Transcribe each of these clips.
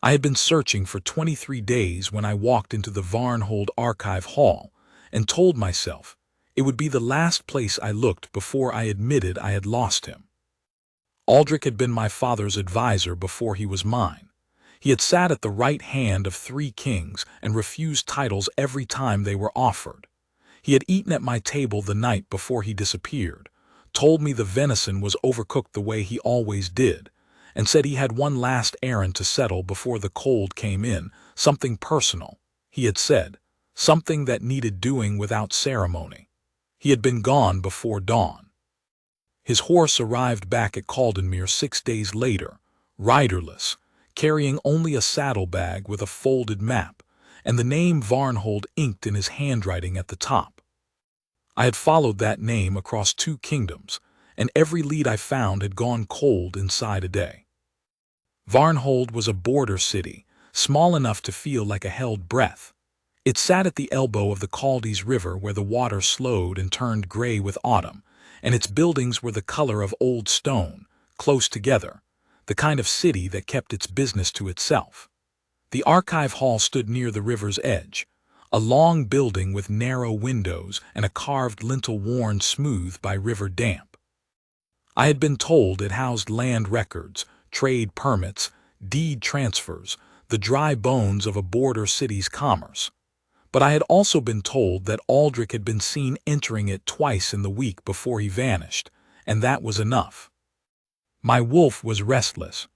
I had been searching for 23 days when I walked into the Varnhold Archive Hall and told myself it would be the last place I looked before I admitted I had lost him. Aldrich had been my father's advisor before he was mine. He had sat at the right hand of 3 kings and refused titles every time they were offered. He had eaten at my table the night before he disappeared, told me the venison was overcooked the way he always did, and said he had one last errand to settle before the cold came in, something personal, he had said, something that needed doing without ceremony. He had been gone before dawn. His horse arrived back at Caldenmere 6 days later, riderless, carrying only a saddlebag with a folded map, and the name Varnhold inked in his handwriting at the top. I had followed that name across 2 kingdoms, and every lead I found had gone cold inside a day. Varnhold was a border city, small enough to feel like a held breath. It sat at the elbow of the Caldes River where the water slowed and turned gray with autumn, and its buildings were the color of old stone, close together, the kind of city that kept its business to itself. The archive hall stood near the river's edge, a long building with narrow windows and a carved lintel worn smooth by river damp. I had been told it housed land records, trade permits, deed transfers, the dry bones of a border city's commerce. But I had also been told that Aldrich had been seen entering it twice in the week before he vanished, and that was enough. My wolf was restless.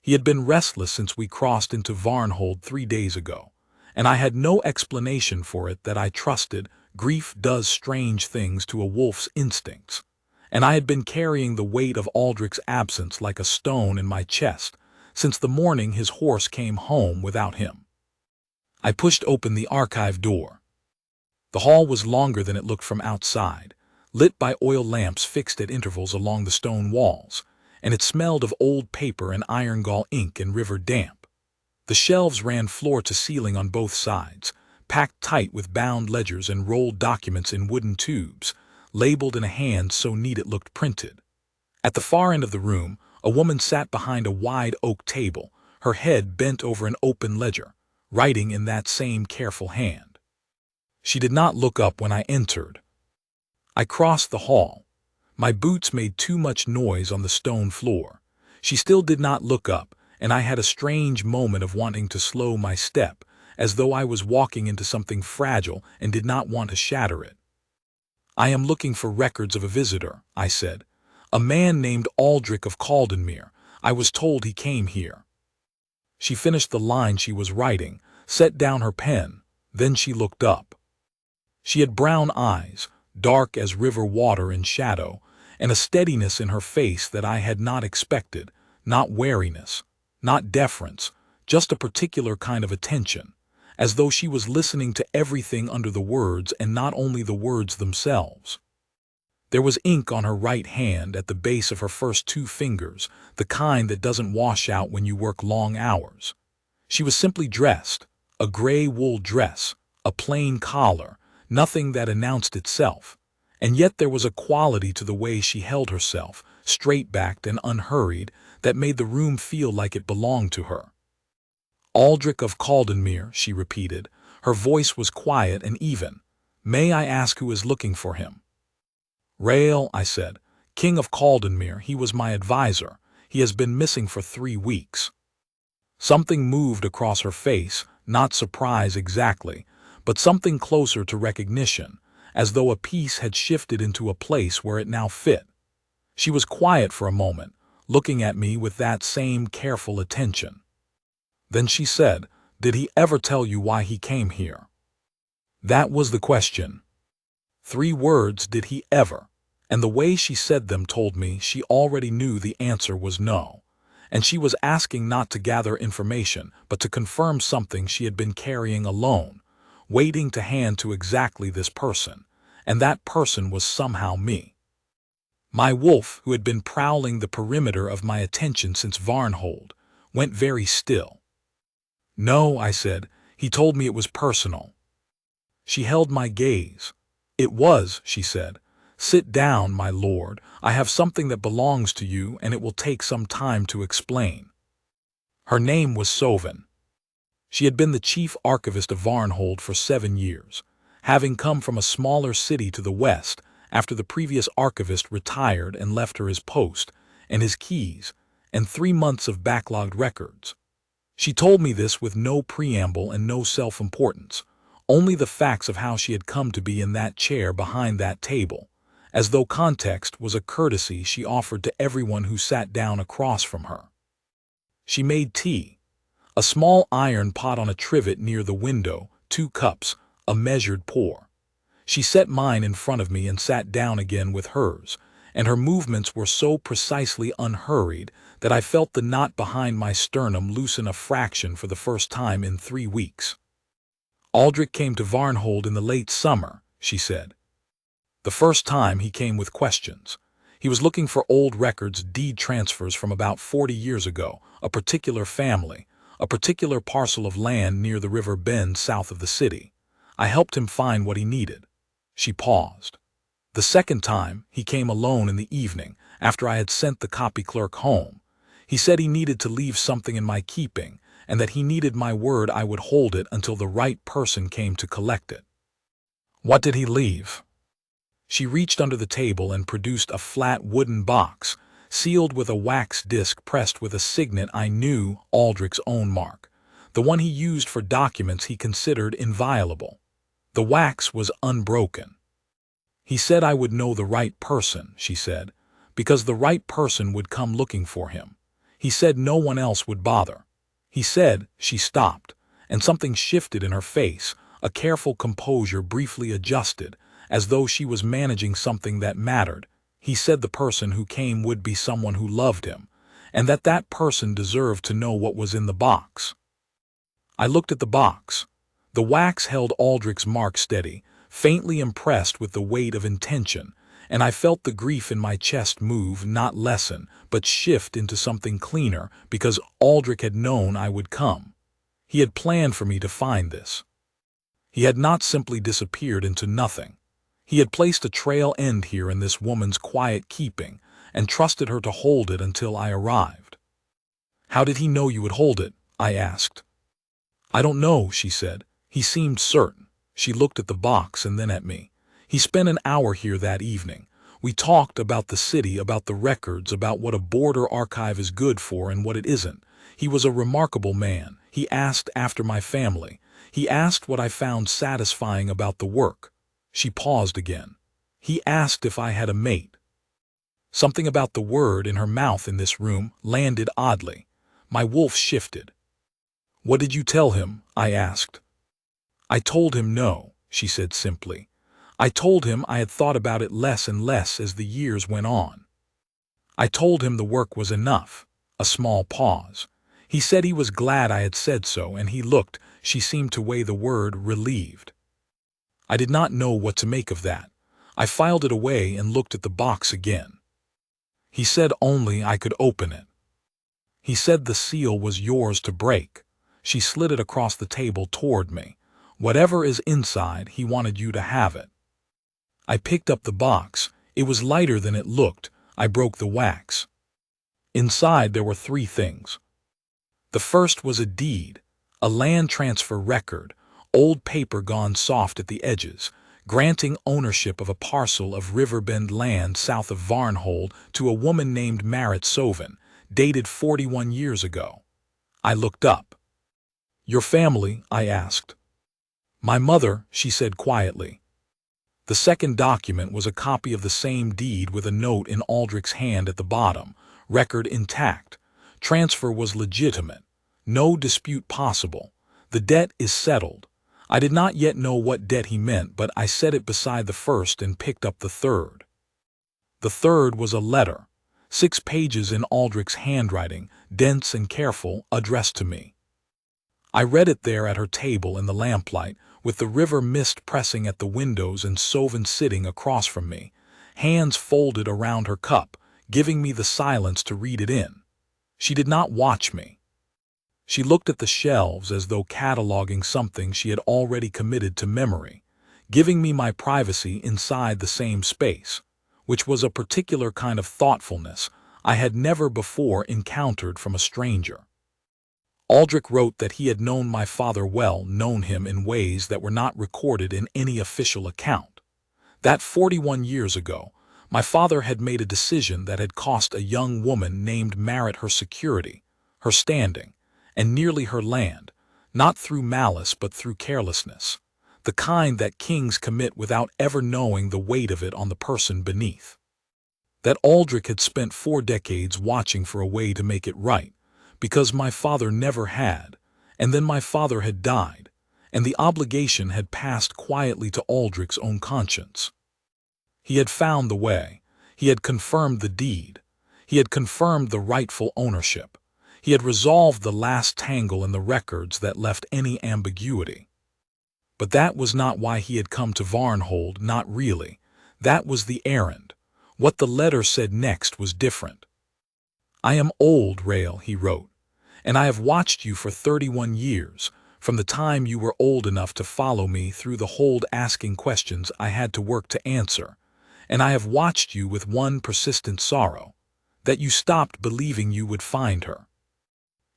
He had been restless since we crossed into Varnhold 3 days ago, and I had no explanation for it that I trusted. Grief does strange things to a wolf's instincts, and I had been carrying the weight of Aldrich's absence like a stone in my chest since the morning his horse came home without him. I pushed open the archive door. The hall was longer than it looked from outside, lit by oil lamps fixed at intervals along the stone walls, and it smelled of old paper and iron-gall ink and river damp. The shelves ran floor to ceiling on both sides, packed tight with bound ledgers and rolled documents in wooden tubes, labeled in a hand so neat it looked printed. At the far end of the room, a woman sat behind a wide oak table, her head bent over an open ledger, writing in that same careful hand. She did not look up when I entered. I crossed the hall. My boots made too much noise on the stone floor. She still did not look up, and I had a strange moment of wanting to slow my step, as though I was walking into something fragile and did not want to shatter it. "I am looking for records of a visitor," I said. "A man named Aldrich of Caldenmere. I was told he came here." She finished the line she was writing, set down her pen, then she looked up. She had brown eyes, dark as river water in shadow, and a steadiness in her face that I had not expected, not wariness, not deference, just a particular kind of attention, as though she was listening to everything under the words and not only the words themselves. There was ink on her right hand at the base of her first 2 fingers, the kind that doesn't wash out when you work long hours. She was simply dressed, a gray wool dress, a plain collar, nothing that announced itself, and yet there was a quality to the way she held herself, straight-backed and unhurried, that made the room feel like it belonged to her. "Aldrich of Caldenmere," she repeated. Her voice was quiet and even. "May I ask who is looking for him?" "Rael," I said. "King of Caldenmere. He was my advisor. He has been missing for 3 weeks." Something moved across her face, not surprise exactly, but something closer to recognition, as though a piece had shifted into a place where it now fit. She was quiet for a moment, looking at me with that same careful attention. Then she said, "Did he ever tell you why he came here?" That was the question. 3 words, did he ever? And the way she said them told me she already knew the answer was no. And she was asking not to gather information, but to confirm something she had been carrying alone, waiting to hand to exactly this person, and that person was somehow me. My wolf, who had been prowling the perimeter of my attention since Varnhold, went very still. "No," I said. "He told me it was personal." She held my gaze. "It was," she said. "Sit down, my lord. I have something that belongs to you, and it will take some time to explain." Her name was Soven. She had been the chief archivist of Varnhold for 7 years, having come from a smaller city to the west after the previous archivist retired and left her his post and his keys and 3 months of backlogged records. She told me this with no preamble and no self-importance, only the facts of how she had come to be in that chair behind that table, as though context was a courtesy she offered to everyone who sat down across from her. She made tea, a small iron pot on a trivet near the window, 2 cups, a measured pour. She set mine in front of me and sat down again with hers, and her movements were so precisely unhurried that I felt the knot behind my sternum loosen a fraction for the first time in 3 weeks. Aldrich came to Varnhold in the late summer, she said. The first time he came with questions. He was looking for old records, deed transfers from about 40 years ago, a particular family, a particular parcel of land near the river Bend south of the city. I helped him find what he needed. She paused. The second time, he came alone in the evening, after I had sent the copy clerk home. He said he needed to leave something in my keeping, and that he needed my word I would hold it until the right person came to collect it. What did he leave? She reached under the table and produced a flat wooden box, sealed with a wax disc pressed with a signet I knew, Aldrich's own mark, the one he used for documents he considered inviolable. The wax was unbroken. He said I would know the right person, she said, because the right person would come looking for him. He said no one else would bother. He said, she stopped, and something shifted in her face, a careful composure briefly adjusted, as though she was managing something that mattered. He said the person who came would be someone who loved him, and that that person deserved to know what was in the box. I looked at the box. The wax held Aldrich's mark steady, faintly impressed with the weight of intention, and I felt the grief in my chest move, not lessen, but shift into something cleaner, because Aldrich had known I would come. He had planned for me to find this. He had not simply disappeared into nothing. He had placed a trail end here in this woman's quiet keeping, and trusted her to hold it until I arrived. How did he know you would hold it? I asked. I don't know, she said. He seemed certain. She looked at the box and then at me. He spent an hour here that evening. We talked about the city, about the records, about what a border archive is good for and what it isn't. He was a remarkable man. He asked after my family. He asked what I found satisfying about the work. She paused again. He asked if I had a mate. Something about the word in her mouth in this room landed oddly. My wolf shifted. What did you tell him? I asked. I told him no, she said simply. I told him I had thought about it less and less as the years went on. I told him the work was enough. A small pause. He said he was glad I had said so, and he looked, she seemed to weigh the word, relieved. I did not know what to make of that. I filed it away and looked at the box again. He said only I could open it. He said the seal was yours to break. She slid it across the table toward me. Whatever is inside, he wanted you to have it. I picked up the box. It was lighter than it looked. I broke the wax. Inside there were 3 things. The first was a deed, a land transfer record, old paper gone soft at the edges, granting ownership of a parcel of Riverbend land south of Varnhold to a woman named Marit Soven, dated 41 years ago. I looked up. Your family? I asked. My mother, she said quietly. The second document was a copy of the same deed with a note in Aldrich's hand at the bottom, record intact. Transfer was legitimate. No dispute possible. The debt is settled. I did not yet know what debt he meant, but I set it beside the first and picked up the third. The third was a letter, 6 pages in Aldrich's handwriting, dense and careful, addressed to me. I read it there at her table in the lamplight, with the river mist pressing at the windows and Soven sitting across from me, hands folded around her cup, giving me the silence to read it in. She did not watch me. She looked at the shelves as though cataloging something she had already committed to memory, giving me my privacy inside the same space, which was a particular kind of thoughtfulness I had never before encountered from a stranger. Aldrich wrote that he had known my father well, known him in ways that were not recorded in any official account. That 41 years ago, my father had made a decision that had cost a young woman named Merritt her security, her standing, and nearly her land, not through malice but through carelessness, the kind that kings commit without ever knowing the weight of it on the person beneath. That Aldrich had spent 4 decades watching for a way to make it right, because my father never had, and then my father had died, and the obligation had passed quietly to Aldrich's own conscience. He had found the way. He had confirmed the deed. He had confirmed the rightful ownership. He had resolved the last tangle in the records that left any ambiguity. But that was not why he had come to Varnhold, not really. That was the errand. What the letter said next was different. "I am old, Rael," he wrote, "and I have watched you for 31 years, from the time you were old enough to follow me through the hold asking questions I had to work to answer, and I have watched you with one persistent sorrow, that you stopped believing you would find her.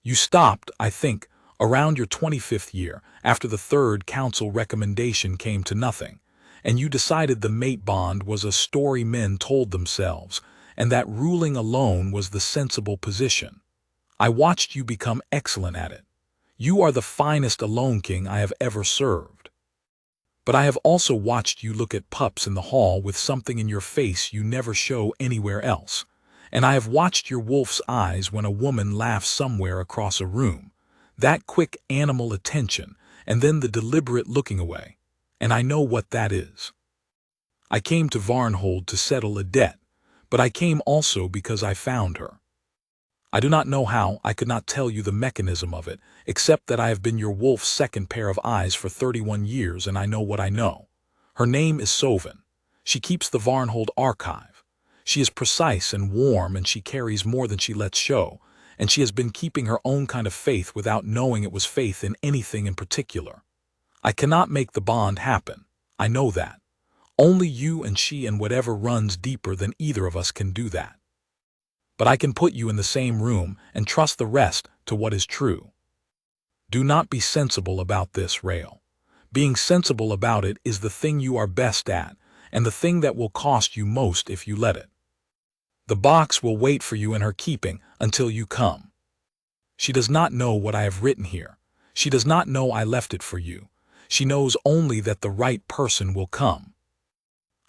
You stopped, I think, around your 25th year, after the third council recommendation came to nothing, and you decided the mate bond was a story men told themselves, and that ruling alone was the sensible position. I watched you become excellent at it. You are the finest alone king I have ever served. But I have also watched you look at pups in the hall with something in your face you never show anywhere else, and I have watched your wolf's eyes when a woman laughs somewhere across a room, that quick animal attention, and then the deliberate looking away, and I know what that is. I came to Varnhold to settle a debt, but I came also because I found her. I do not know how, I could not tell you the mechanism of it, except that I have been your wolf's second pair of eyes for 31 years and I know what I know. Her name is Soven. She keeps the Varnhold archive. She is precise and warm, and she carries more than she lets show, and she has been keeping her own kind of faith without knowing it was faith in anything in particular. I cannot make the bond happen. I know that. Only you and she and whatever runs deeper than either of us can do that. But I can put you in the same room and trust the rest to what is true. Do not be sensible about this, Rael. Being sensible about it is the thing you are best at, and the thing that will cost you most if you let it. The box will wait for you in her keeping until you come. She does not know what I have written here. She does not know I left it for you. She knows only that the right person will come.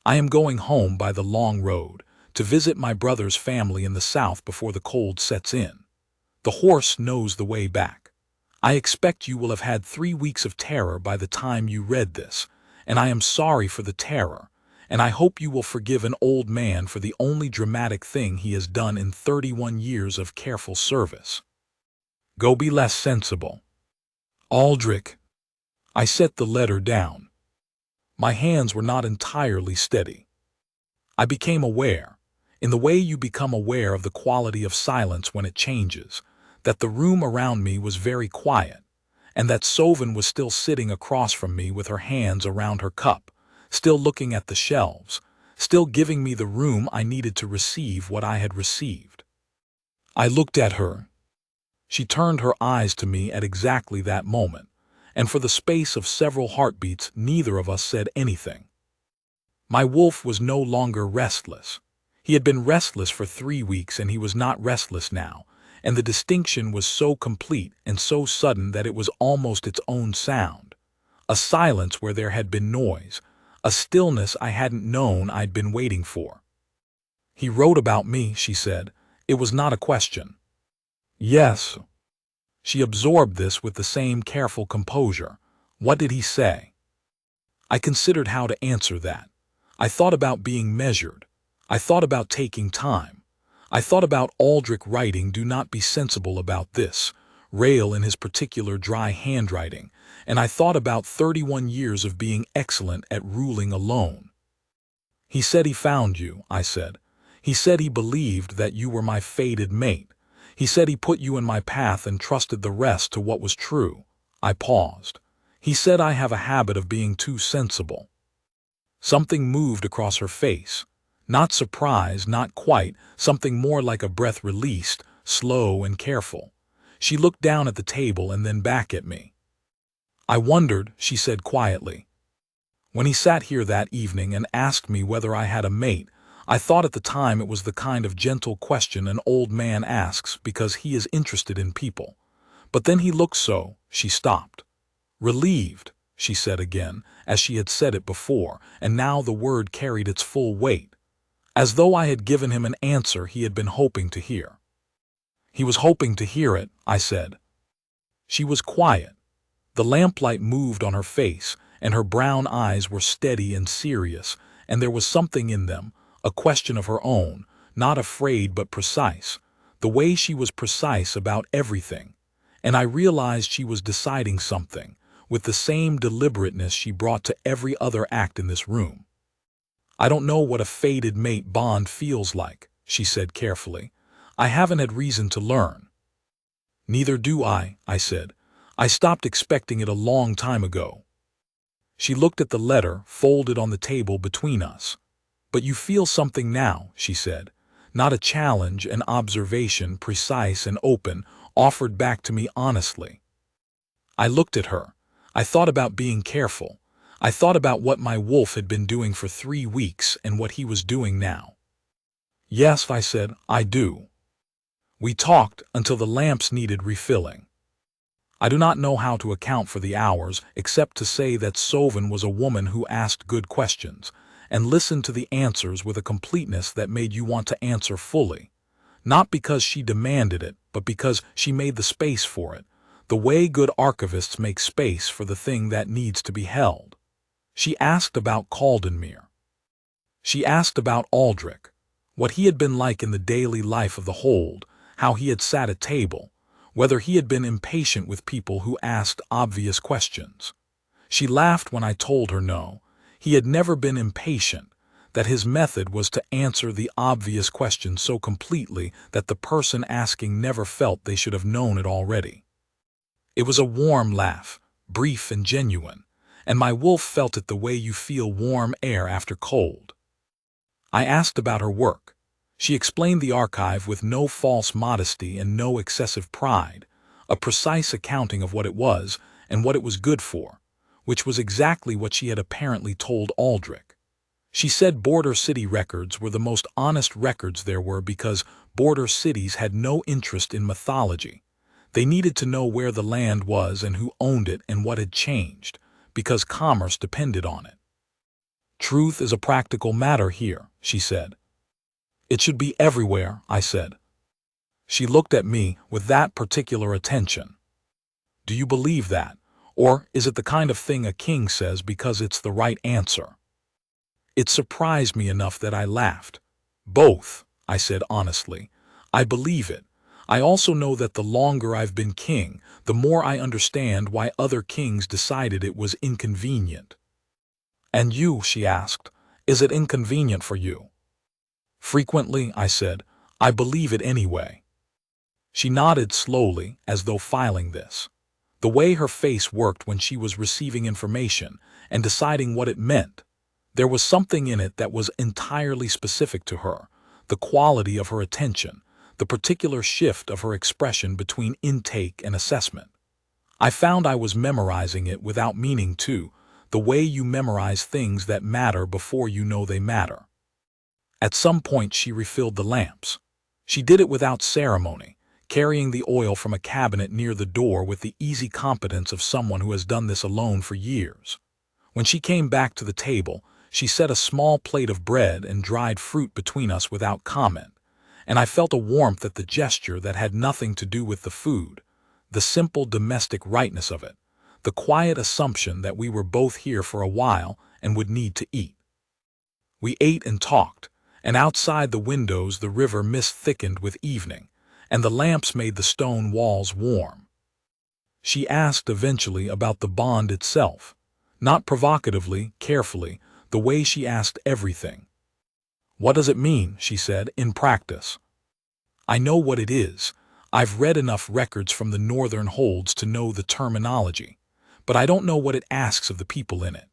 I am going home by the long road, to visit my brother's family in the south before the cold sets in. The horse knows the way back. I expect you will have had 3 weeks of terror by the time you read this, and I am sorry for the terror, and I hope you will forgive an old man for the only dramatic thing he has done in 31 years of careful service. Go be less sensible. Aldrich. I set the letter down. My hands were not entirely steady. I became aware, in the way you become aware of the quality of silence when it changes, that the room around me was very quiet, and that Soven was still sitting across from me with her hands around her cup, still looking at the shelves, still giving me the room I needed to receive what I had received. I looked at her. She turned her eyes to me at exactly that moment, and for the space of several heartbeats neither of us said anything. My wolf was no longer restless. He had been restless for 3 weeks and he was not restless now, and the distinction was so complete and so sudden that it was almost its own sound. A silence where there had been noise, a stillness I hadn't known I'd been waiting for. He wrote about me, she said. It was not a question. Yes. She absorbed this with the same careful composure. What did he say? I considered how to answer that. I thought about being measured. I thought about taking time. I thought about Aldrich writing, "Do not be sensible about this," Rael in his particular dry handwriting, and I thought about 31 years of being excellent at ruling alone. He said he found you, I said. He said he believed that you were my fated mate. He said he put you in my path and trusted the rest to what was true. I paused. He said I have a habit of being too sensible. Something moved across her face. Not surprise, not quite, something more like a breath released, slow and careful. She looked down at the table and then back at me. "I wondered," she said quietly. "When he sat here that evening and asked me whether I had a mate, I thought at the time it was the kind of gentle question an old man asks because he is interested in people. But then he looked so," she stopped. "Relieved," she said again, as she had said it before, and now the word carried its full weight. As though I had given him an answer he had been hoping to hear. "He was hoping to hear it," I said. She was quiet. The lamplight moved on her face, and her brown eyes were steady and serious, and there was something in them, a question of her own, not afraid but precise, the way she was precise about everything. And I realized she was deciding something, with the same deliberateness she brought to every other act in this room. "I don't know what a fated mate bond feels like," she said carefully. "I haven't had reason to learn." "Neither do I," said. "I stopped expecting it a long time ago." She looked at the letter folded on the table between us. "But you feel something now," she said. "Not a challenge, an observation, precise and open, offered back to me honestly." I looked at her. I thought about being careful. I thought about what my wolf had been doing for 3 weeks and what he was doing now. "Yes," I said, "I do." We talked until the lamps needed refilling. I do not know how to account for the hours, except to say that Sovan was a woman who asked good questions, and listened to the answers with a completeness that made you want to answer fully. Not because she demanded it, but because she made the space for it, the way good archivists make space for the thing that needs to be held. She asked about Caldenmere. She asked about Aldrich, what he had been like in the daily life of the hold, how he had sat at table, whether he had been impatient with people who asked obvious questions. She laughed when I told her no, he had never been impatient, that his method was to answer the obvious question so completely that the person asking never felt they should have known it already. It was a warm laugh, brief and genuine, and my wolf felt it the way you feel warm air after cold. I asked about her work. She explained the archive with no false modesty and no excessive pride, a precise accounting of what it was and what it was good for, which was exactly what she had apparently told Aldrich. She said border city records were the most honest records there were because border cities had no interest in mythology. They needed to know where the land was and who owned it and what had changed, because commerce depended on it. "Truth is a practical matter here," she said. "It should be everywhere," I said. She looked at me with that particular attention. "Do you believe that? Or is it the kind of thing a king says because it's the right answer?" It surprised me enough that I laughed. "Both," I said honestly. "I believe it. I also know that the longer I've been king, the more I understand why other kings decided it was inconvenient." "And you," she asked, "is it inconvenient for you?" "Frequently," I said. "I believe it anyway." She nodded slowly, as though filing this. The way her face worked when she was receiving information and deciding what it meant, there was something in it that was entirely specific to her, the quality of her attention, the particular shift of her expression between intake and assessment. I found I was memorizing it without meaning to, the way you memorize things that matter before you know they matter. At some point she refilled the lamps. She did it without ceremony, carrying the oil from a cabinet near the door with the easy competence of someone who has done this alone for years. When she came back to the table, she set a small plate of bread and dried fruit between us without comment, and I felt a warmth at the gesture that had nothing to do with the food, the simple domestic rightness of it, the quiet assumption that we were both here for a while and would need to eat. We ate and talked, and outside the windows the river mist thickened with evening, and the lamps made the stone walls warm. She asked eventually about the bond itself, not provocatively, carefully, the way she asked everything. "What does it mean?" she said, "in practice?" "I know what it is. I've read enough records from the northern holds to know the terminology, but I don't know what it asks of the people in it."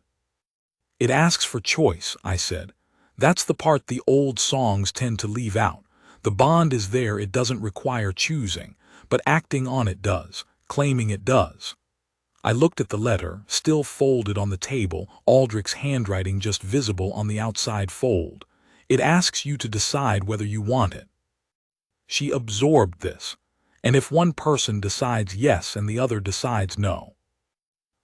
"It asks for choice," I said. "That's the part the old songs tend to leave out. The bond is there, it doesn't require choosing, but acting on it does, claiming it does. I looked at the letter, still folded on the table, Aldrich's handwriting just visible on the outside fold. It asks you to decide whether you want it. She absorbed this. And if one person decides yes and the other decides no?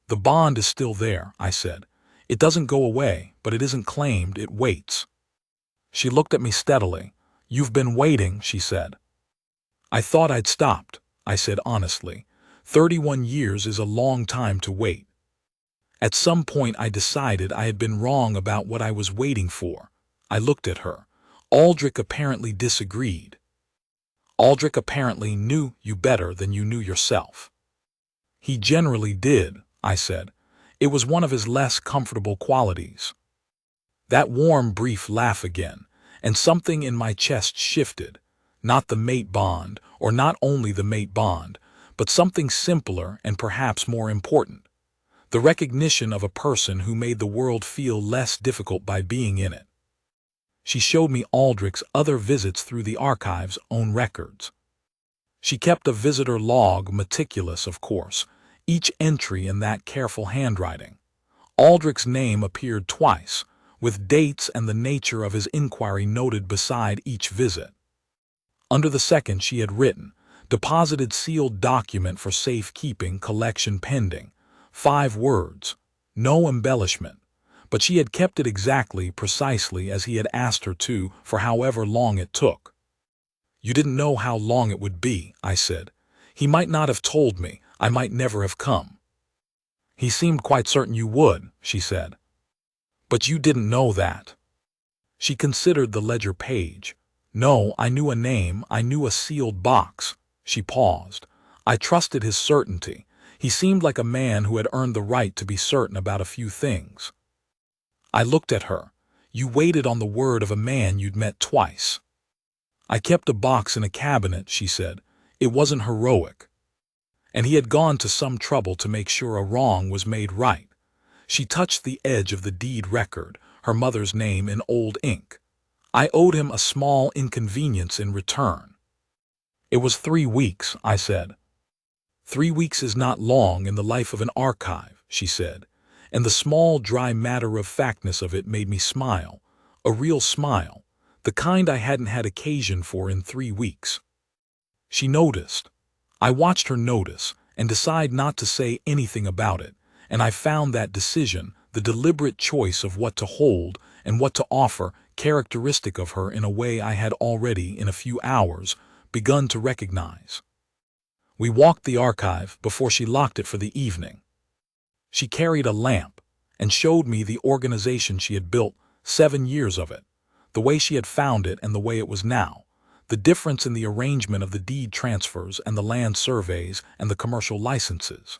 The bond is still there, I said. It doesn't go away, but it isn't claimed, it waits. She looked at me steadily. You've been waiting, she said. I thought I'd stopped, I said honestly. 31 years is a long time to wait. At some point I decided I had been wrong about what I was waiting for. I looked at her. Aldrich apparently disagreed. Aldrich apparently knew you better than you knew yourself. He generally did, I said. It was one of his less comfortable qualities. That warm, brief laugh again, and something in my chest shifted. Not the mate bond, or not only the mate bond, but something simpler and perhaps more important. The recognition of a person who made the world feel less difficult by being in it. She showed me Aldrich's other visits through the archive's own records. She kept a visitor log, meticulous, of course, each entry in that careful handwriting. Aldrich's name appeared twice, with dates and the nature of his inquiry noted beside each visit. Under the second she had written, deposited sealed document for safekeeping, collection pending. 5 words, no embellishment, but she had kept it exactly, precisely as he had asked her to, for however long it took. You didn't know how long it would be, I said. He might not have told me, I might never have come. He seemed quite certain you would, she said. But you didn't know that. She considered the ledger page. No, I knew a name, I knew a sealed box. She paused. I trusted his certainty. He seemed like a man who had earned the right to be certain about a few things. I looked at her. You waited on the word of a man you'd met twice. I kept a box in a cabinet, she said. It wasn't heroic. And he had gone to some trouble to make sure a wrong was made right. She touched the edge of the deed record, her mother's name in old ink. I owed him a small inconvenience in return. It was 3 weeks, I said. 3 weeks is not long in the life of an archive, she said, and the small, dry matter-of-factness of it made me smile, a real smile, the kind I hadn't had occasion for in 3 weeks. She noticed. I watched her notice and decide not to say anything about it, and I found that decision, the deliberate choice of what to hold and what to offer, characteristic of her in a way I had already, in a few hours, begun to recognize. We walked the archive before she locked it for the evening. She carried a lamp and showed me the organization she had built, 7 years of it, the way she had found it and the way it was now, the difference in the arrangement of the deed transfers and the land surveys and the commercial licenses.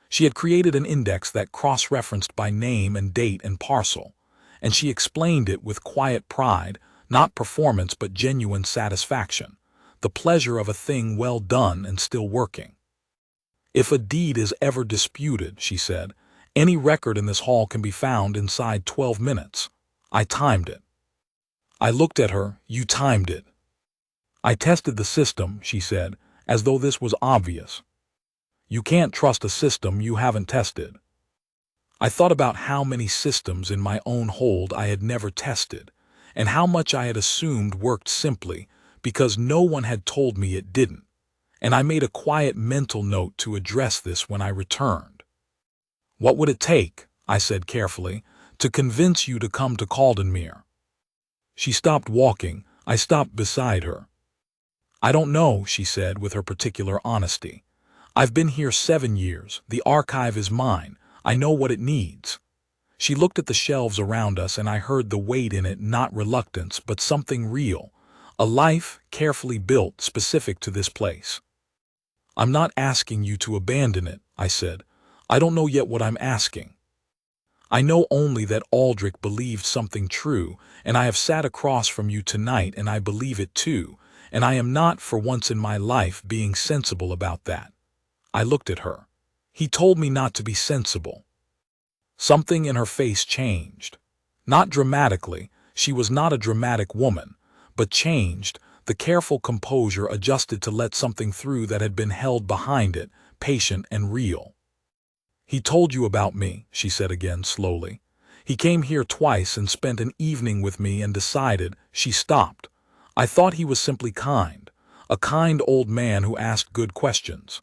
She had created an index that cross-referenced by name and date and parcel, and she explained it with quiet pride, not performance but genuine satisfaction, the pleasure of a thing well done and still working. If a deed is ever disputed, she said, any record in this hall can be found inside 12 minutes. I timed it. I looked at her. You timed it. I tested the system, she said, as though this was obvious. You can't trust a system you haven't tested. I thought about how many systems in my own hold I had never tested, and how much I had assumed worked simply because no one had told me it didn't, and I made a quiet mental note to address this when I returned. What would it take, I said carefully, to convince you to come to Caldenmere? She stopped walking. I stopped beside her. I don't know, she said with her particular honesty. I've been here 7 years. The archive is mine. I know what it needs. She looked at the shelves around us and I heard the weight in it, not reluctance, but something real. A life carefully built specific to this place. I'm not asking you to abandon it, I said. I don't know yet what I'm asking. I know only that Aldrich believed something true, and I have sat across from you tonight and I believe it too, and I am not, for once in my life, being sensible about that. I looked at her. He told me not to be sensible. Something in her face changed. Not dramatically, she was not a dramatic woman, but changed, The careful composure adjusted to let something through that had been held behind it, patient and real. "He told you about me," she said again slowly. "He came here twice and spent an evening with me and decided—" She stopped. "I thought he was simply kind, a kind old man who asked good questions."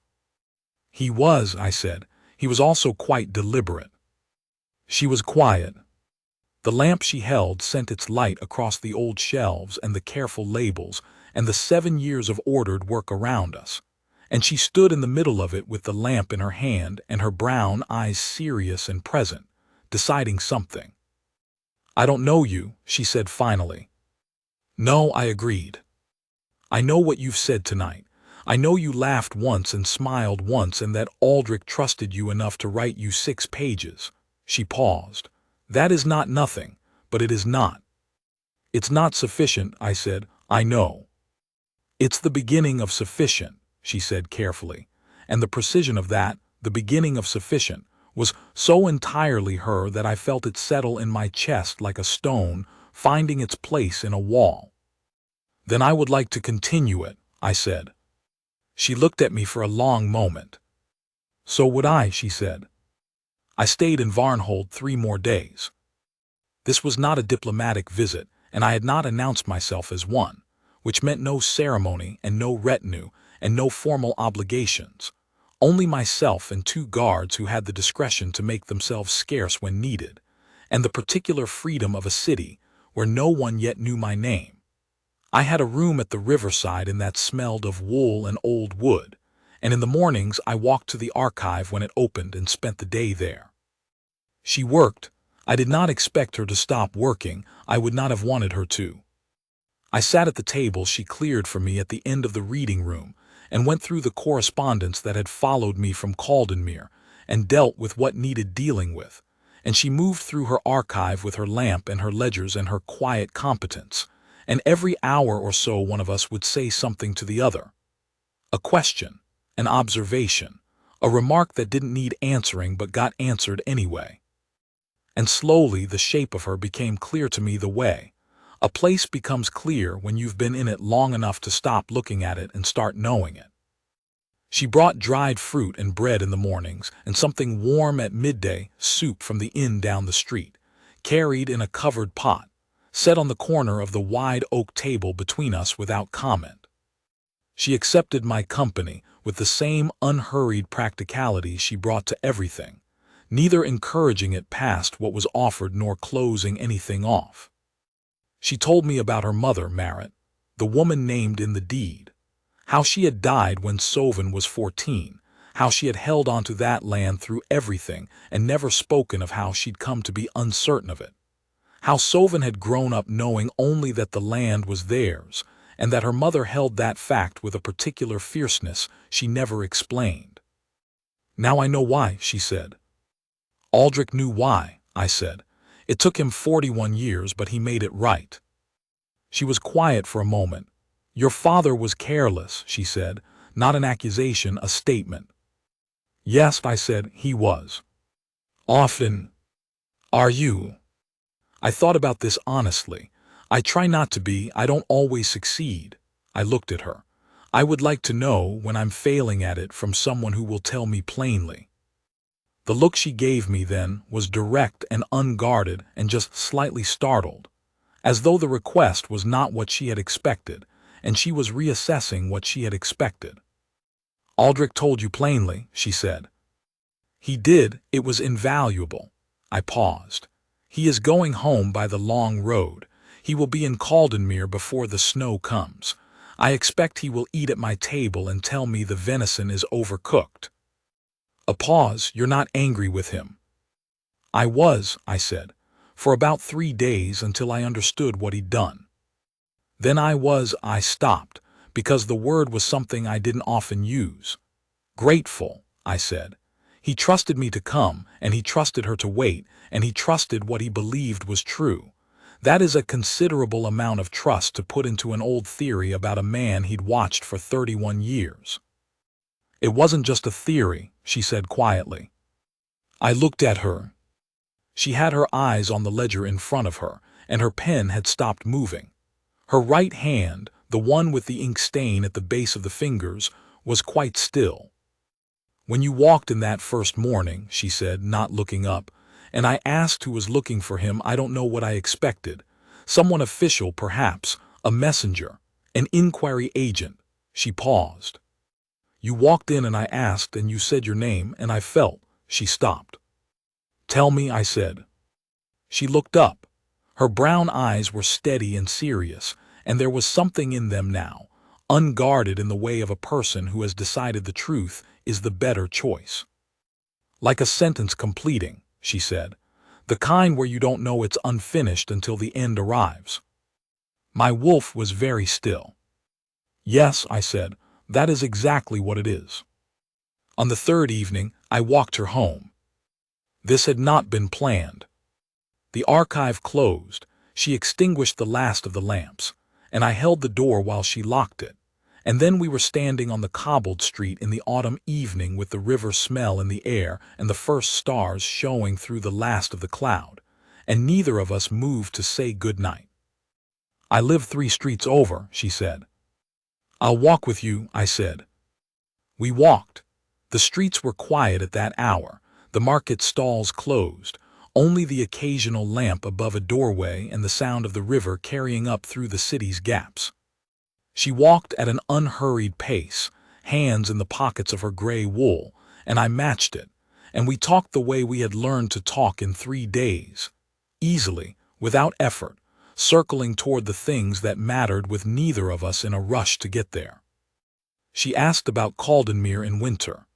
"He was," I said. "He was also quite deliberate." She was quiet. The lamp she held sent its light across the old shelves and the careful labels and the 7 years of ordered work around us. And she stood in the middle of it with the lamp in her hand and her brown eyes serious and present, deciding something. "I don't know you," she said finally. "No," I agreed. "I know what you've said tonight. I know you laughed once and smiled once and that Aldrich trusted you enough to write you 6 pages. She paused. "That is not nothing, but it is not." "It's not sufficient," I said. "I know." "It's the beginning of sufficient," she said carefully, and the precision of that, the beginning of sufficient, was so entirely her that I felt it settle in my chest like a stone finding its place in a wall. "Then I would like to continue it," I said. She looked at me for a long moment. "So would I," she said. I stayed in Varnhold 3 more days. This was not a diplomatic visit, and I had not announced myself as one, which meant no ceremony and no retinue and no formal obligations, only myself and 2 guards who had the discretion to make themselves scarce when needed, and the particular freedom of a city where no one yet knew my name. I had a room at the riverside in that smelled of wool and old wood, and in the mornings I walked to the archive when it opened and spent the day there. She worked. I did not expect her to stop working. I would not have wanted her to. I sat at the table she cleared for me at the end of the reading room and went through the correspondence that had followed me from Caldenmere and dealt with what needed dealing with, and she moved through her archive with her lamp and her ledgers and her quiet competence, and every hour or so one of us would say something to the other. A question, an observation, a remark that didn't need answering but got answered anyway. And slowly the shape of her became clear to me the way a place becomes clear when you've been in it long enough to stop looking at it and start knowing it. She brought dried fruit and bread in the mornings and something warm at midday, soup from the inn down the street, carried in a covered pot, set on the corner of the wide oak table between us without comment. She accepted my company with the same unhurried practicality she brought to everything, neither encouraging it past what was offered nor closing anything off. She told me about her mother, Marit, the woman named in the deed, how she had died when Soven was 14, how she had held onto that land through everything and never spoken of how she'd come to be uncertain of it, how Soven had grown up knowing only that the land was theirs, and that her mother held that fact with a particular fierceness she never explained. "Now I know why," she said. "Aldrich knew why," I said. "It took him 41 years, but he made it right." She was quiet for a moment. "Your father was careless," she said, "not an accusation, a statement." "Yes," I said, "he was." "Often. Are you?" I thought about this honestly. I try not to be, I don't always succeed. I looked at her. I would like to know when I'm failing at it from someone who will tell me plainly. The look she gave me then was direct and unguarded and just slightly startled, as though the request was not what she had expected, and she was reassessing what she had expected. "Aldrich told you plainly," she said. "He did. It was invaluable." I paused. "He is going home by the long road. He will be in Caldenmere before the snow comes. I expect he will eat at my table and tell me the venison is overcooked." A pause. "You're not angry with him?" "I was," I said, "for about 3 days until I understood what he'd done. Then I stopped, because the word was something I didn't often use. Grateful," I said. "He trusted me to come, and he trusted her to wait, and he trusted what he believed was true. That is a considerable amount of trust to put into an old theory about a man he'd watched for 31 years. "It wasn't just a theory," she said quietly. I looked at her. She had her eyes on the ledger in front of her, and her pen had stopped moving. Her right hand, the one with the ink stain at the base of the fingers, was quite still. "When you walked in that first morning," she said, not looking up, "and I asked who was looking for him, I don't know what I expected. Someone official, perhaps, a messenger, an inquiry agent." She paused. "You walked in and I asked and you said your name and I felt—" She stopped. "Tell me," I said. She looked up. Her brown eyes were steady and serious, and there was something in them now, unguarded in the way of a person who has decided the truth is the better choice. "Like a sentence completing," she said, "the kind where you don't know it's unfinished until the end arrives." My wolf was very still. "Yes," I said, "that is exactly what it is." On the third evening, I walked her home. This had not been planned. The archive closed, she extinguished the last of the lamps, and I held the door while she locked it, and then we were standing on the cobbled street in the autumn evening with the river smell in the air and the first stars showing through the last of the cloud, and neither of us moved to say good night. "I live 3 streets over," she said. "I'll walk with you," I said. We walked. The streets were quiet at that hour, the market stalls closed, only the occasional lamp above a doorway and the sound of the river carrying up through the city's gaps. She walked at an unhurried pace, hands in the pockets of her gray wool, and I matched it, and we talked the way we had learned to talk in 3 days, easily, without effort, circling toward the things that mattered with neither of us in a rush to get there. She asked about Caldenmere in winter.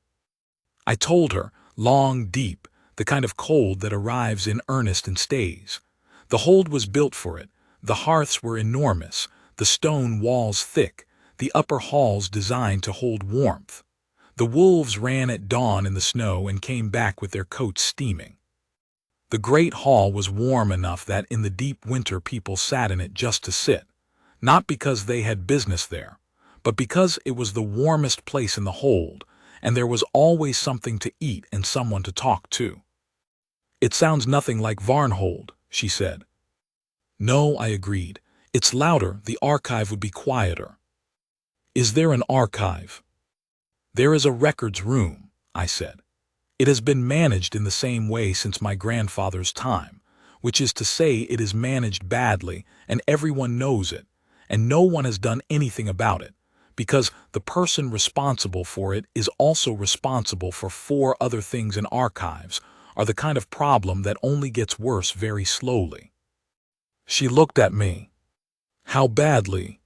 I told her, long, deep, the kind of cold that arrives in earnest and stays. The hold was built for it, the hearths were enormous, the stone walls thick, the upper halls designed to hold warmth. The wolves ran at dawn in the snow and came back with their coats steaming. The great hall was warm enough that in the deep winter people sat in it just to sit, not because they had business there, but because it was the warmest place in the hold, and there was always something to eat and someone to talk to. "It sounds nothing like Varnhold," she said. "No," I agreed. "It's louder, the archive would be quieter." "Is there an archive?" "There is a records room," I said. "It has been managed in the same way since my grandfather's time, which is to say it is managed badly and everyone knows it, and no one has done anything about it, because the person responsible for it is also responsible for 4 other things in archives, are the kind of problem that only gets worse very slowly." She looked at me. "How badly?"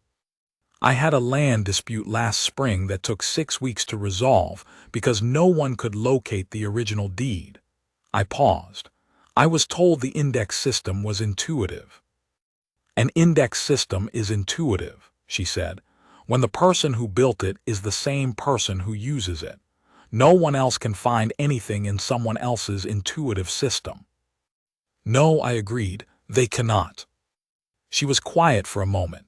"I had a land dispute last spring that took 6 weeks to resolve because no one could locate the original deed." I paused. "I was told the index system was intuitive." "An index system is intuitive," she said, "when the person who built it is the same person who uses it. No one else can find anything in someone else's intuitive system." "No," I agreed, "they cannot." She was quiet for a moment.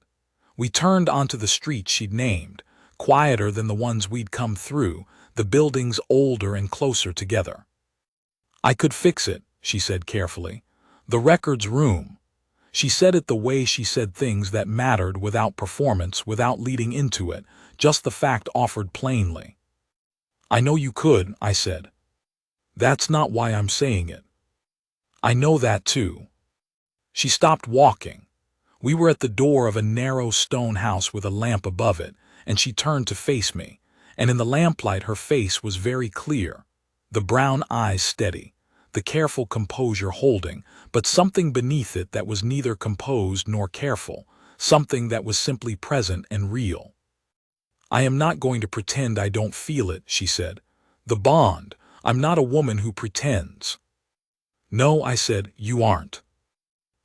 We turned onto the street she'd named, quieter than the ones we'd come through, the buildings older and closer together. "I could fix it," she said carefully. "The records room." She said it the way she said things that mattered, without performance, without leading into it, just the fact offered plainly. "I know you could," I said. "That's not why I'm saying it." "I know that too." She stopped walking. We were at the door of a narrow stone house with a lamp above it, and she turned to face me, and in the lamplight her face was very clear, the brown eyes steady, the careful composure holding, but something beneath it that was neither composed nor careful, something that was simply present and real. "I am not going to pretend I don't feel it," she said. "The bond, I'm not a woman who pretends." "No," I said, "you aren't."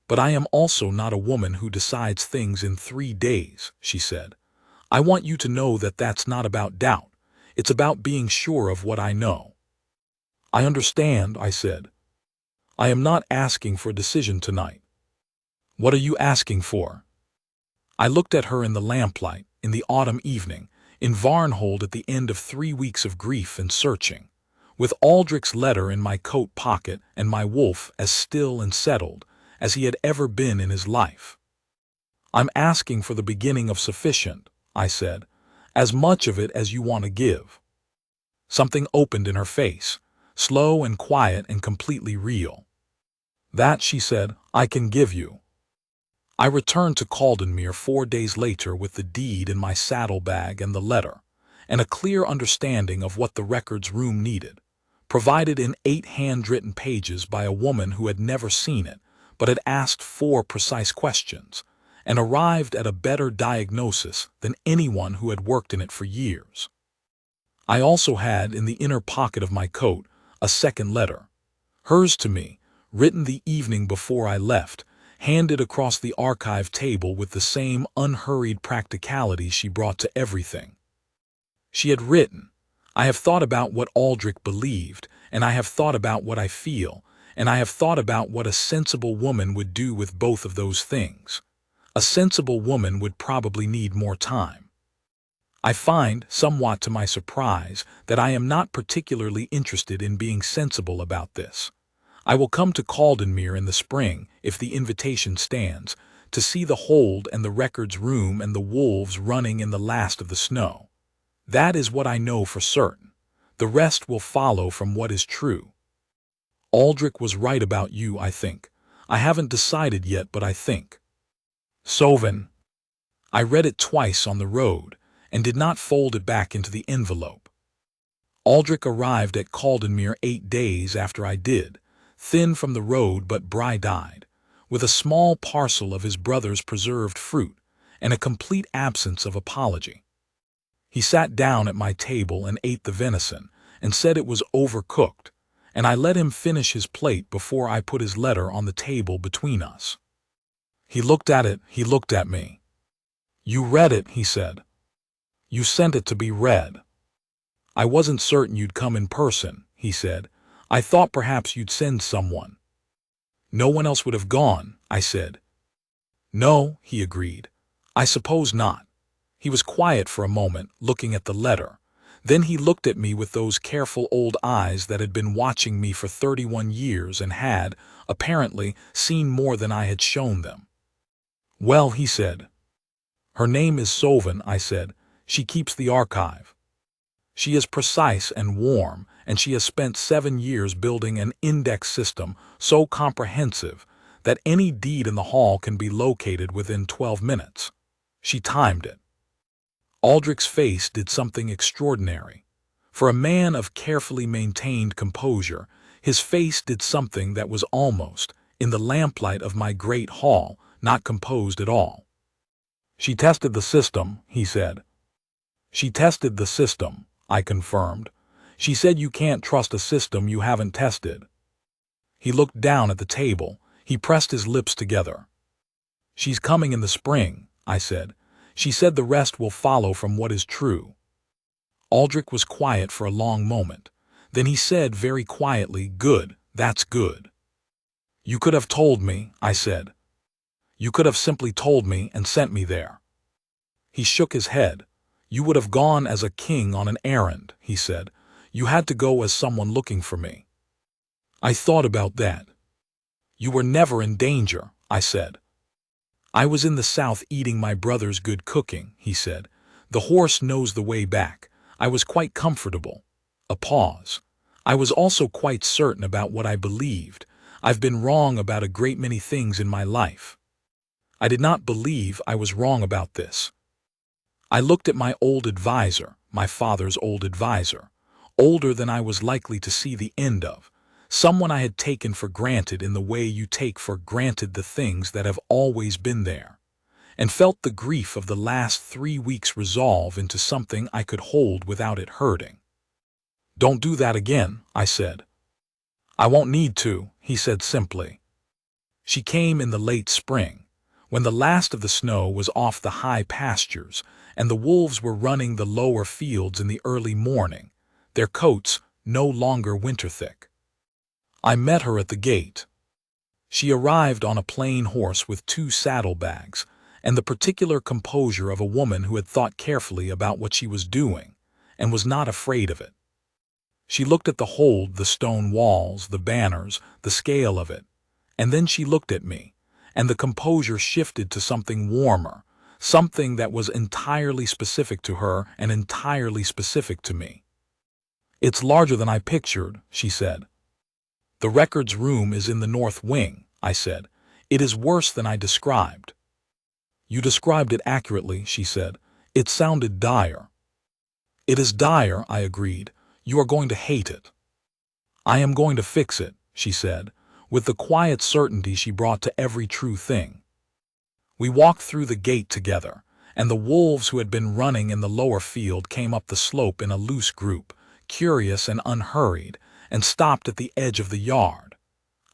"But I am also not a woman who decides things in 3 days," she said. "I want you to know that that's not about doubt. It's about being sure of what I know." "I understand," I said. "I am not asking for a decision tonight." "What are you asking for?" I looked at her in the lamplight, in the autumn evening, in Varnhold at the end of 3 weeks of grief and searching, with Aldrich's letter in my coat pocket and my wolf as still and settled as he had ever been in his life. I'm asking for the beginning of sufficient, I said, as much of it as you want to give. Something opened in her face, slow and quiet and completely real. That, she said, I can give you. I returned to Caldenmere 4 days later with the deed in my saddlebag and the letter, and a clear understanding of what the records room needed, provided in 8 handwritten pages by a woman who had never seen it, but had asked 4 precise questions, and arrived at a better diagnosis than anyone who had worked in it for years. I also had, in the inner pocket of my coat, a second letter, hers to me, written the evening before I left, handed across the archive table with the same unhurried practicality she brought to everything. She had written, I have thought about what Aldrich believed, and I have thought about what I feel, and I have thought about what a sensible woman would do with both of those things. A sensible woman would probably need more time. I find, somewhat to my surprise, that I am not particularly interested in being sensible about this. I will come to Caldenmere in the spring, if the invitation stands, to see the hold and the records room and the wolves running in the last of the snow. That is what I know for certain. The rest will follow from what is true. Aldrich was right about you, I think. I haven't decided yet, but I think. Soven. I read it twice on the road, and did not fold it back into the envelope. Aldrich arrived at Caldenmere 8 days after I did, thin from the road but bright-eyed, with a small parcel of his brother's preserved fruit, and a complete absence of apology. He sat down at my table and ate the venison, and said it was overcooked, and I let him finish his plate before I put his letter on the table between us. He looked at it, he looked at me. You read it, he said. You sent it to be read. I wasn't certain you'd come in person, he said. I thought perhaps you'd send someone. No one else would have gone, I said. No, he agreed. I suppose not. He was quiet for a moment, looking at the letter. Then he looked at me with those careful old eyes that had been watching me for 31 years and had, apparently, seen more than I had shown them. Well, he said. Her name is Soven, I said. She keeps the archive. She is precise and warm, and she has spent 7 years building an index system so comprehensive that any deed in the hall can be located within 12 minutes. She timed it. Aldrich's face did something extraordinary. For a man of carefully maintained composure, his face did something that was almost, in the lamplight of my great hall, not composed at all. She tested the system, he said. She tested the system, I confirmed. She said you can't trust a system you haven't tested. He looked down at the table. He pressed his lips together. She's coming in the spring, I said. She said the rest will follow from what is true. Aldrich was quiet for a long moment. Then he said very quietly, Good, that's good. You could have told me, I said. You could have simply told me and sent me there. He shook his head. You would have gone as a king on an errand, he said. You had to go as someone looking for me. I thought about that. You were never in danger, I said. I was in the south eating my brother's good cooking, he said. The horse knows the way back. I was quite comfortable. A pause. I was also quite certain about what I believed. I've been wrong about a great many things in my life. I did not believe I was wrong about this. I looked at my old advisor, my father's old advisor, older than I was likely to see the end of, someone I had taken for granted in the way you take for granted the things that have always been there, and felt the grief of the last 3 weeks resolve into something I could hold without it hurting. Don't do that again, I said. I won't need to, he said simply. She came in the late spring, when the last of the snow was off the high pastures, and the wolves were running the lower fields in the early morning, their coats no longer winter-thick. I met her at the gate. She arrived on a plain horse with 2 saddlebags, and the particular composure of a woman who had thought carefully about what she was doing, and was not afraid of it. She looked at the hold, the stone walls, the banners, the scale of it, and then she looked at me, and the composure shifted to something warmer, something that was entirely specific to her and entirely specific to me. "It's larger than I pictured," she said. "The records room is in the north wing," I said. "It is worse than I described." "You described it accurately," she said. "It sounded dire." "It is dire," I agreed. "You are going to hate it." "I am going to fix it," she said, with the quiet certainty she brought to every true thing. We walked through the gate together, and the wolves who had been running in the lower field came up the slope in a loose group, curious and unhurried, and stopped at the edge of the yard.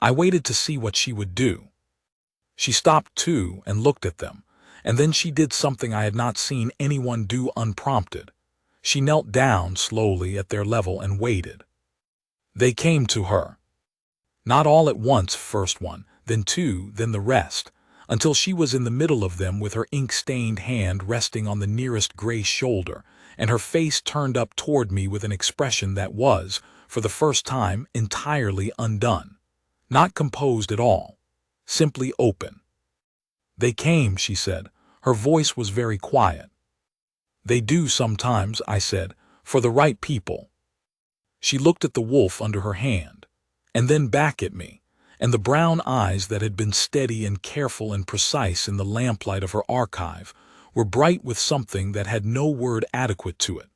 I waited to see what she would do. She stopped too and looked at them, and then she did something I had not seen anyone do unprompted. She knelt down slowly at their level and waited. They came to her. Not all at once, first one, then two, then the rest, until she was in the middle of them with her ink-stained hand resting on the nearest gray shoulder, and her face turned up toward me with an expression that was, for the first time, entirely undone. Not composed at all. Simply open. "They came," she said. Her voice was very quiet. "They do sometimes," I said, "for the right people." She looked at the wolf under her hand, and then back at me, and the brown eyes that had been steady and careful and precise in the lamplight of her archive were bright with something that had no word adequate to it.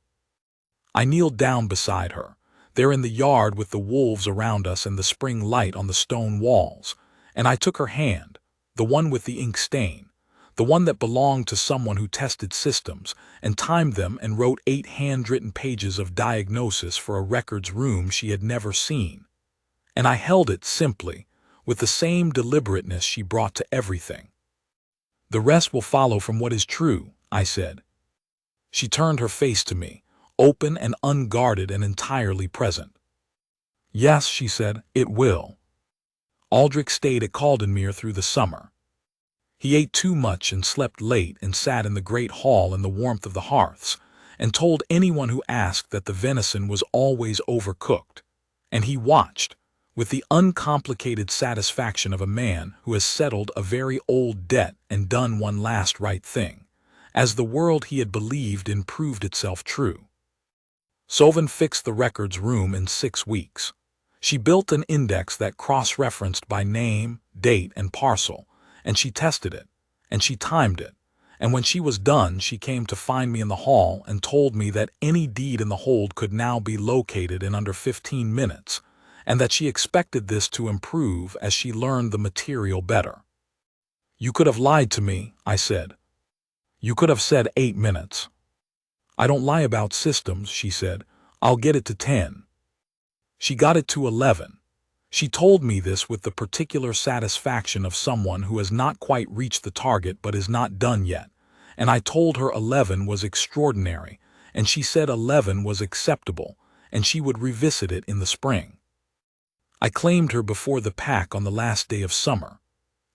I kneeled down beside her, there in the yard with the wolves around us and the spring light on the stone walls, and I took her hand, the one with the ink stain, the one that belonged to someone who tested systems and timed them and wrote 8 handwritten pages of diagnosis for a records room she had never seen. And I held it simply, with the same deliberateness she brought to everything. "The rest will follow from what is true," I said. She turned her face to me, open and unguarded and entirely present. "Yes," she said, "it will." Aldrich stayed at Caldenmere through the summer. He ate too much and slept late and sat in the great hall in the warmth of the hearths, and told anyone who asked that the venison was always overcooked. And he watched, with the uncomplicated satisfaction of a man who has settled a very old debt and done one last right thing, as the world he had believed in proved itself true. Sovan fixed the records room in 6 weeks. She built an index that cross-referenced by name, date, and parcel, and she tested it, and she timed it, and when she was done she came to find me in the hall and told me that any deed in the hold could now be located in under 15 minutes, and that she expected this to improve as she learned the material better. "You could have lied to me," I said. "You could have said 8 minutes." "I don't lie about systems," she said. "I'll get it to 10. She got it to 11. She told me this with the particular satisfaction of someone who has not quite reached the target but is not done yet, and I told her 11 was extraordinary, and she said 11 was acceptable, and she would revisit it in the spring. I claimed her before the pack on the last day of summer,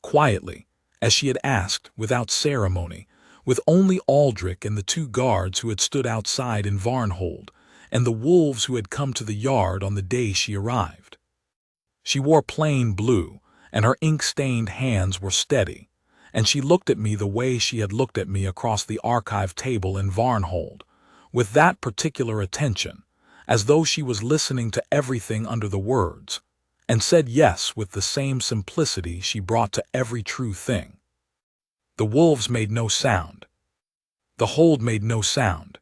quietly, as she had asked, without ceremony, with only Aldrich and the 2 guards who had stood outside in Varnhold, and the wolves who had come to the yard on the day she arrived. She wore plain blue, and her ink-stained hands were steady, and she looked at me the way she had looked at me across the archive table in Varnhold, with that particular attention, as though she was listening to everything under the words, and said yes with the same simplicity she brought to every true thing. The wolves made no sound. The hold made no sound.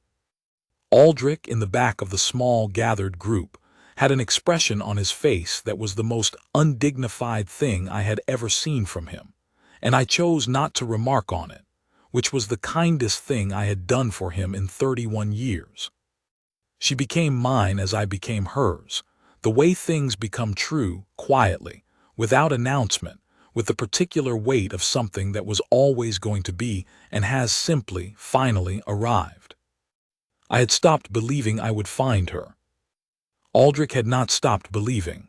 Aldrich, in the back of the small gathered group, had an expression on his face that was the most undignified thing I had ever seen from him, and I chose not to remark on it, which was the kindest thing I had done for him in 31 years. She became mine as I became hers, the way things become true, quietly, without announcement, with the particular weight of something that was always going to be and has simply, finally arrived. I had stopped believing I would find her. Aldrich had not stopped believing.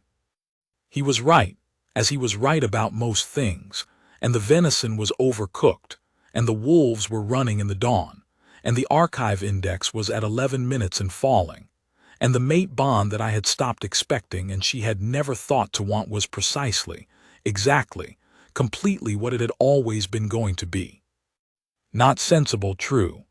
He was right, as he was right about most things, and the venison was overcooked, and the wolves were running in the dawn, and the archive index was at 11 minutes and falling, and the mate bond that I had stopped expecting and she had never thought to want was precisely, exactly, completely what it had always been going to be. Not sensible, true,